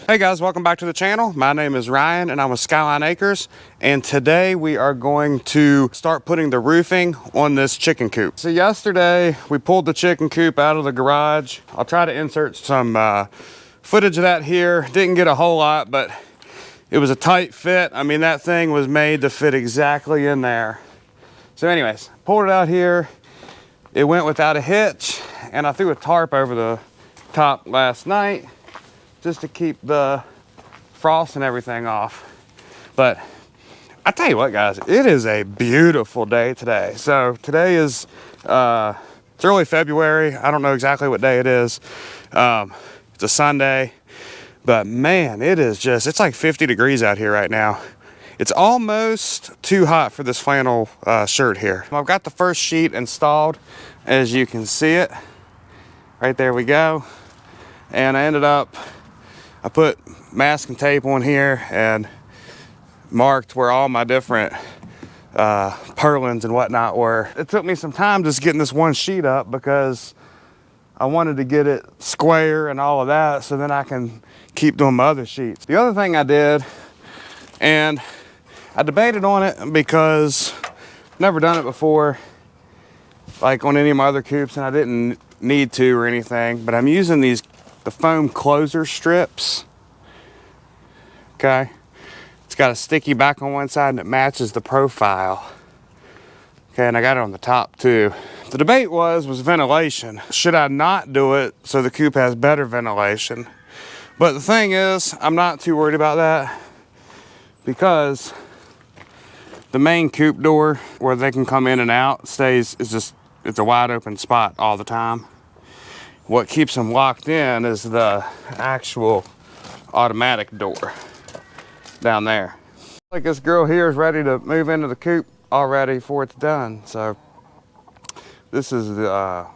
Hey guys, welcome back to the channel. My name is Ryan and I'm with Skyline Acres, and today we are going to start putting the roofing on this chicken coop. So yesterday we pulled the chicken coop out of the garage. I'll try to insert some footage of that here. Didn't get a whole lot, but it was a tight fit. I mean, that thing was made to fit exactly in there. So anyways, pulled it out here. It went without a hitch, and I threw a tarp over the top last night just to keep the frost and everything off. But I tell you what, guys, it is a beautiful day today. So today is it's early February. I don't know exactly what day it is. It's a Sunday, but man, it is just, it's like 50 degrees out here right now. It's almost too hot for this flannel shirt here. I've got the first sheet installed, as you can see it. Right there we go. And I put masking tape on here and marked where all my different purlins and whatnot were. It took me some time just getting this one sheet up because I wanted to get it square and all of that so then I can keep doing my other sheets. The other thing I did, and I debated on it because I've never done it before, like on any of my other coops, and I didn't need to or anything, but I'm using the foam closer strips. Okay, it's got a sticky back on one side and it matches the profile. Okay, and I got it on the top too. The debate was ventilation. Should I not do it so the coop has better ventilation? But the thing is, I'm not too worried about that because the main coop door where they can come in and out it's a wide open spot all the time. What keeps them locked in is the actual automatic door down there. Like this girl here is ready to move into the coop already before it's done. So this is the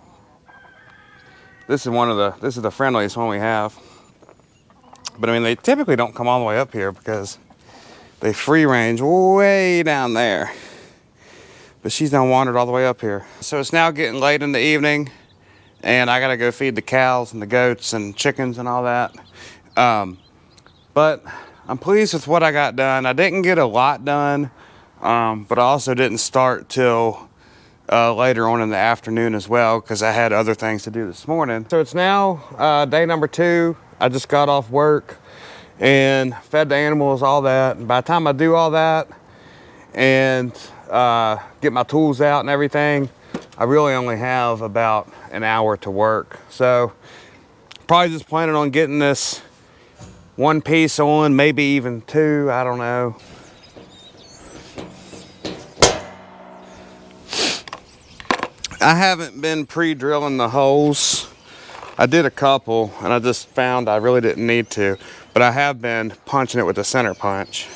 this is the friendliest one we have. But I mean, they typically don't come all the way up here because they free range way down there. But she's now wandered all the way up here. So it's now getting late in the evening, and I gotta go feed the cows and the goats and chickens and all that. But I'm pleased with what I got done. I didn't get a lot done, but I also didn't start till later on in the afternoon as well because I had other things to do this morning. So it's now day number 2. I just got off work and fed the animals, all that. And by the time I do all that and get my tools out and everything, I really only have about an hour to work. So probably just planning on getting this one piece on, maybe even 2, I don't know. I haven't been pre-drilling the holes. I did a couple and I just found I really didn't need to, but I have been punching it with a center punch.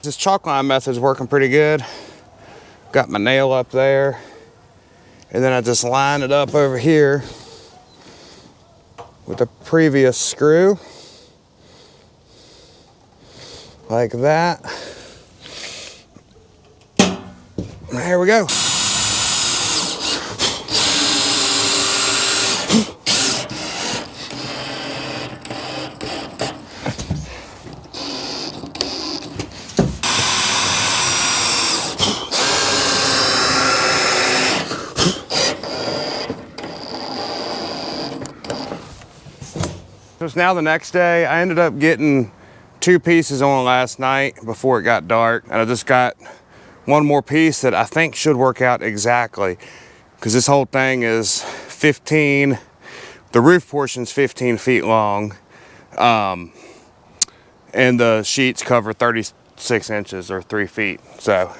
This chalk line method is working pretty good. Got my nail up there, and then I just line it up over here with the previous screw, like that. There we go. So it's now the next day. I ended up getting 2 pieces on last night before it got dark, and I just got one more piece that I think should work out exactly, because this whole thing is 15, the roof portion's 15 feet long, and the sheets cover 36 inches or 3 feet. So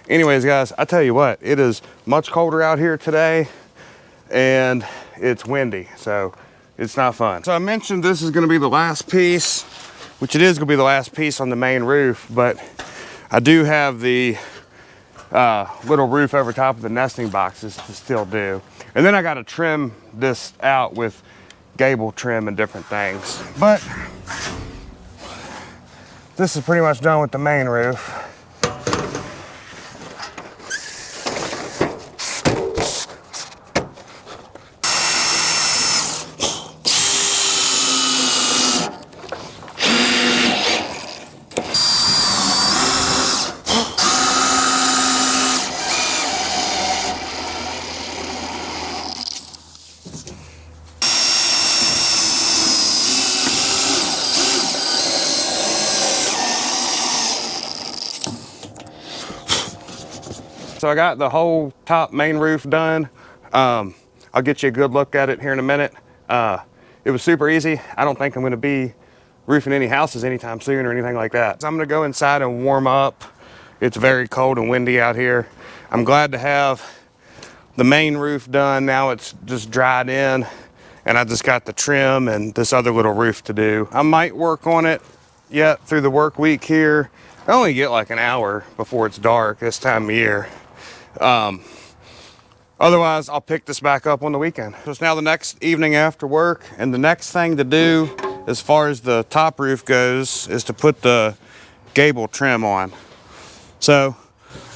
anyways, guys, I tell you what, it is much colder out here today and it's windy, so it's not fun. So I mentioned this is gonna be the last piece, which it is gonna be the last piece on the main roof, but I do have the little roof over top of the nesting boxes to still do. And then I gotta trim this out with gable trim and different things. But this is pretty much done with the main roof. So I got the whole top main roof done. I'll get you a good look at it here in a minute. It was super easy. I don't think I'm gonna be roofing any houses anytime soon or anything like that. So I'm gonna go inside and warm up. It's very cold and windy out here. I'm glad to have the main roof done. Now it's just dried in and I just got the trim and this other little roof to do. I might work on it yet through the work week here. I only get like an hour before it's dark this time of year. Otherwise, I'll pick this back up on the weekend. So it's now the next evening after work, and the next thing to do as far as the top roof goes is to put the gable trim on. So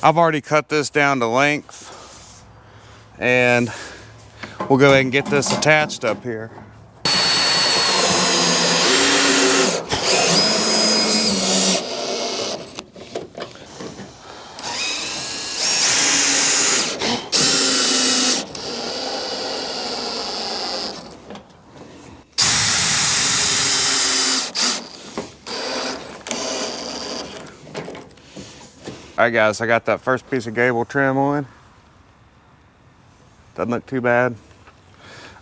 I've already cut this down to length, and we'll go ahead and get this attached up here. All right, guys, I got that first piece of gable trim on. Doesn't look too bad.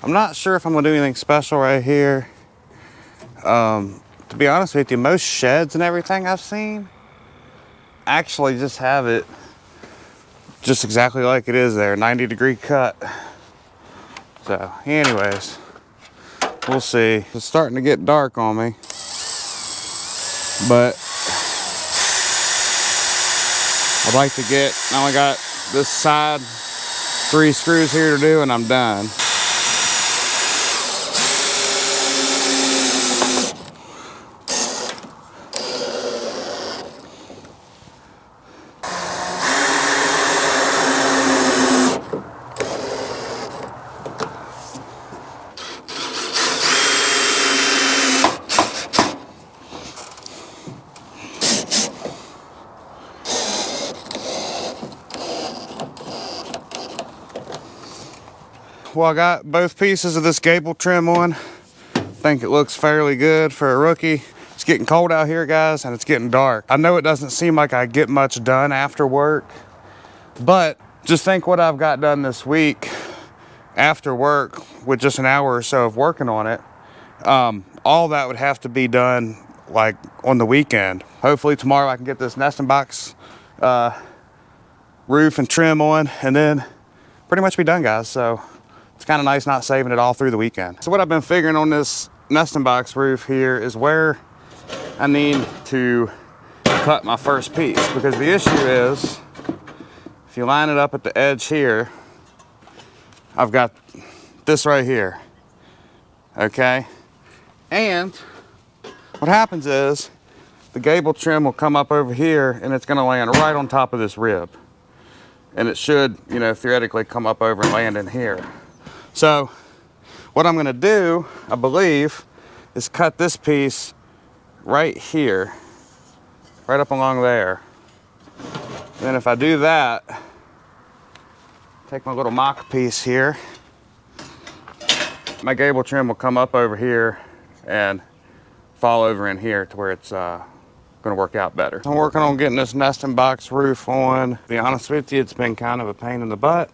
I'm not sure if I'm gonna do anything special right here. To be honest with you, most sheds and everything I've seen actually just have it just exactly like it is there, 90-degree cut. So anyways, we'll see. It's starting to get dark on me, but I'd like to get, I only got this side 3 screws here to do and I'm done. Well, I got both pieces of this gable trim on. I think it looks fairly good for a rookie. It's getting cold out here, guys, and it's getting dark. I know it doesn't seem like I get much done after work, but just think what I've got done this week after work with just an hour or so of working on it. All that would have to be done like on the weekend. Hopefully tomorrow I can get this nesting box roof and trim on and then pretty much be done, guys. So it's kind of nice not saving it all through the weekend. So what I've been figuring on this nesting box roof here is where I need to cut my first piece, because the issue is if you line it up at the edge here, I've got this right here, okay? And what happens is the gable trim will come up over here and it's gonna land right on top of this rib. And it should, you know, theoretically come up over and land in here. So what I'm gonna do, I believe, is cut this piece right here, right up along there. Then if I do that, take my little mock piece here, my gable trim will come up over here and fall over in here to where it's gonna work out better. I'm working on getting this nesting box roof on. To be honest with you, it's been kind of a pain in the butt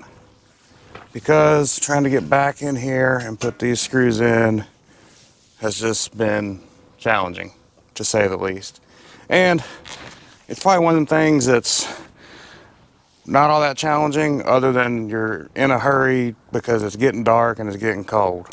because trying to get back in here and put these screws in has just been challenging, to say the least. And it's probably one of the things that's not all that challenging, other than you're in a hurry because it's getting dark and it's getting cold.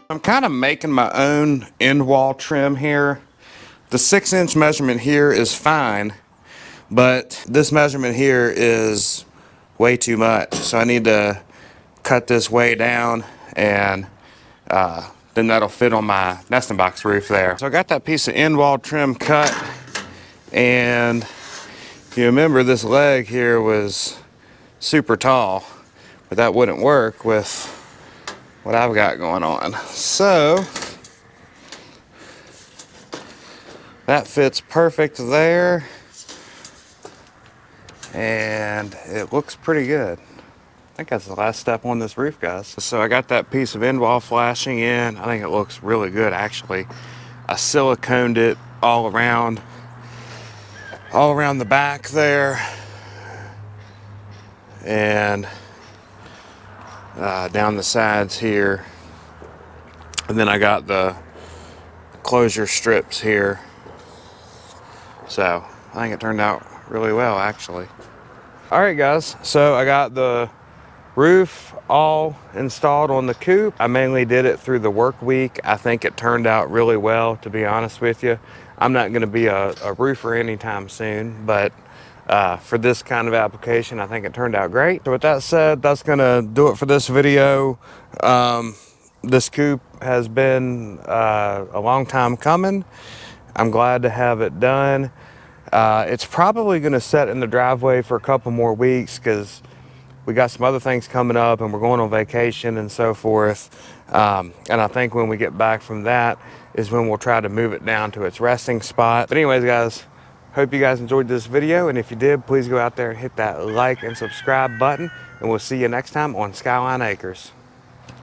I'm kind of making my own end wall trim here. The 6-inch measurement here is fine, but this measurement here is way too much. So I need to cut this way down, and then that'll fit on my nesting box roof there. So I got that piece of end wall trim cut, and if you remember, this leg here was super tall, but that wouldn't work with what I've got going on. So that fits perfect there, and it looks pretty good. I think that's the last step on this roof, guys. So I got that piece of end wall flashing in. I think it looks really good, actually. I siliconed it all around the back there, and down the sides here, and then I got the closure strips here. So I think it turned out really well, actually. All right, guys, so I got the roof all installed on the Coop. I mainly did it through the work week. I think it turned out really well, to be honest with you. I'm not going to be a roofer anytime soon, but for this kind of application, I think it turned out great. So with that said, that's going to do it for this video. This Coop has been a long time coming. I'm glad to have it done. It's probably going to set in the driveway for a couple more weeks because we got some other things coming up and we're going on vacation and so forth. And I think when we get back from that is when we'll try to move it down to its resting spot. But anyways, guys, hope you guys enjoyed this video. And if you did, please go out there and hit that like and subscribe button. And we'll see you next time on Skyline Acres.